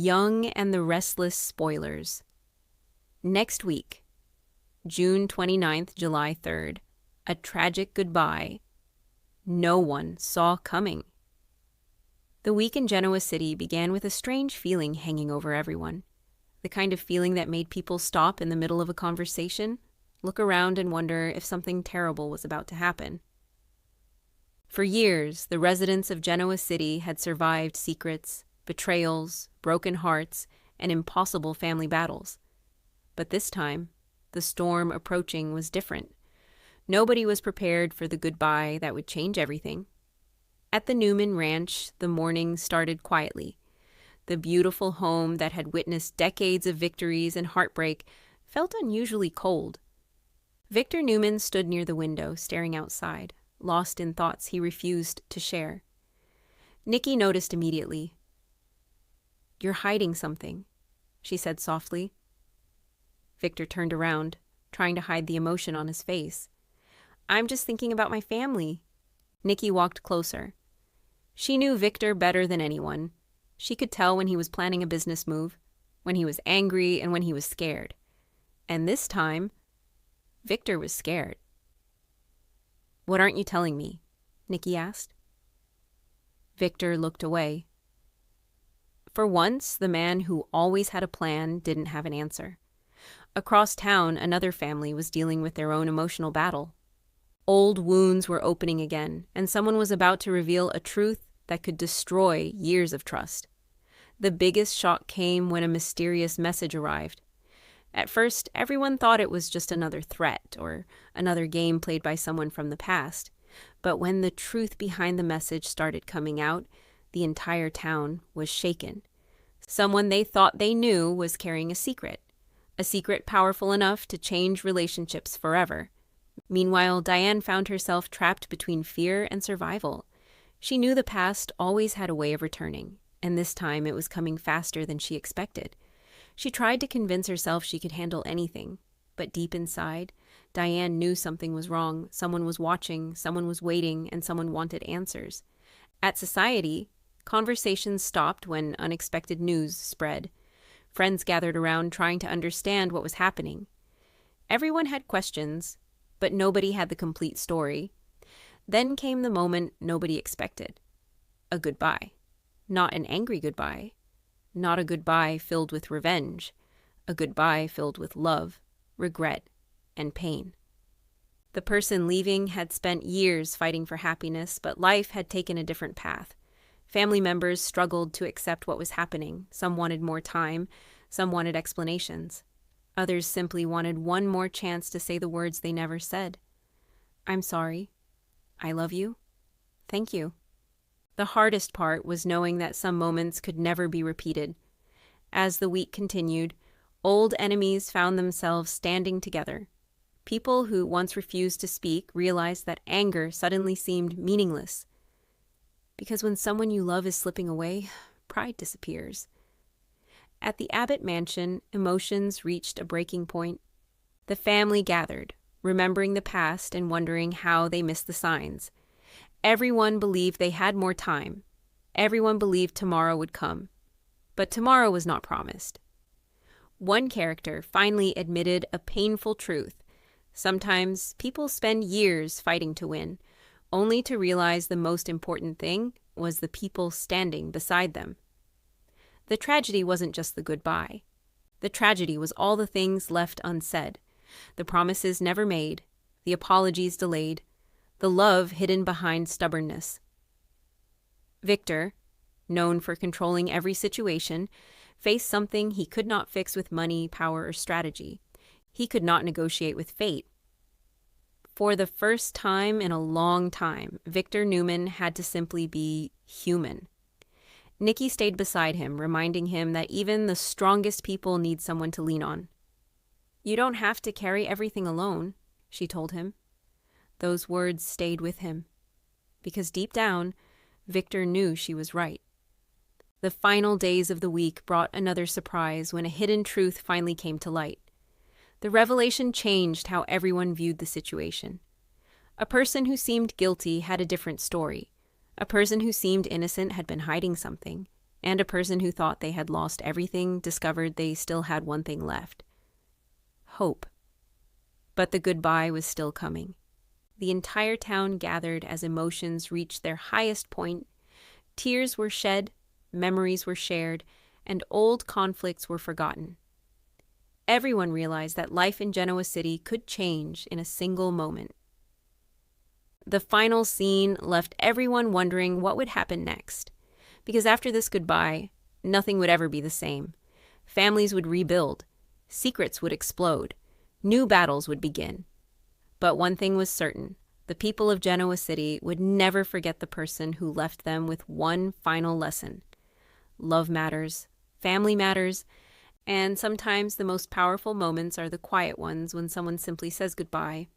Young and the Restless spoilers. Next week, June 29th, July 3rd, a tragic goodbye no one saw coming. The week in Genoa City began with a strange feeling hanging over everyone. The kind of feeling that made people stop in the middle of a conversation, look around and wonder if something terrible was about to happen. For years, the residents of Genoa City had survived secrets, betrayals, broken hearts, and impossible family battles. But this time, the storm approaching was different. Nobody was prepared for the goodbye that would change everything. At the Newman Ranch, the morning started quietly. The beautiful home that had witnessed decades of victories and heartbreak felt unusually cold. Victor Newman stood near the window, staring outside, lost in thoughts he refused to share. Nikki noticed immediately. "You're hiding something," she said softly. Victor turned around, trying to hide the emotion on his face. "I'm just thinking about my family." Nikki walked closer. She knew Victor better than anyone. She could tell when he was planning a business move, when he was angry, and when he was scared. And this time, Victor was scared. "What aren't you telling me?" Nikki asked. Victor looked away. For once, the man who always had a plan didn't have an answer. Across town, another family was dealing with their own emotional battle. Old wounds were opening again, and someone was about to reveal a truth that could destroy years of trust. The biggest shock came when a mysterious message arrived. At first, everyone thought it was just another threat or another game played by someone from the past. But when the truth behind the message started coming out, the entire town was shaken. Someone they thought they knew was carrying a secret powerful enough to change relationships forever. Meanwhile, Diane found herself trapped between fear and survival. She knew the past always had a way of returning, and this time it was coming faster than she expected. She tried to convince herself she could handle anything, but deep inside, Diane knew something was wrong. Someone was watching, someone was waiting, and someone wanted answers. At Society, conversations stopped when unexpected news spread. Friends gathered around trying to understand what was happening. Everyone had questions, but nobody had the complete story. Then came the moment nobody expected. A goodbye. Not an angry goodbye. Not a goodbye filled with revenge. A goodbye filled with love, regret, and pain. The person leaving had spent years fighting for happiness, but life had taken a different path. Family members struggled to accept what was happening. Some wanted more time, some wanted explanations. Others simply wanted one more chance to say the words they never said. "I'm sorry. I love you. Thank you." The hardest part was knowing that some moments could never be repeated. As the week continued, old enemies found themselves standing together. People who once refused to speak realized that anger suddenly seemed meaningless. Because when someone you love is slipping away, pride disappears. At the Abbott mansion, emotions reached a breaking point. The family gathered, remembering the past and wondering how they missed the signs. Everyone believed they had more time. Everyone believed tomorrow would come. But tomorrow was not promised. One character finally admitted a painful truth. Sometimes people spend years fighting to win, only to realize the most important thing was the people standing beside them. The tragedy wasn't just the goodbye. The tragedy was all the things left unsaid, the promises never made, the apologies delayed, the love hidden behind stubbornness. Victor, known for controlling every situation, faced something he could not fix with money, power, or strategy. He could not negotiate with fate. For the first time in a long time, Victor Newman had to simply be human. Nikki stayed beside him, reminding him that even the strongest people need someone to lean on. "You don't have to carry everything alone," she told him. Those words stayed with him, because deep down, Victor knew she was right. The final days of the week brought another surprise when a hidden truth finally came to light. The revelation changed how everyone viewed the situation. A person who seemed guilty had a different story. A person who seemed innocent had been hiding something. And a person who thought they had lost everything discovered they still had one thing left: hope. But the goodbye was still coming. The entire town gathered as emotions reached their highest point. Tears were shed, memories were shared, and old conflicts were forgotten. Everyone realized that life in Genoa City could change in a single moment. The final scene left everyone wondering what would happen next. Because after this goodbye, nothing would ever be the same. Families would rebuild. Secrets would explode. New battles would begin. But one thing was certain: the people of Genoa City would never forget the person who left them with one final lesson. Love matters, family matters, and sometimes the most powerful moments are the quiet ones when someone simply says goodbye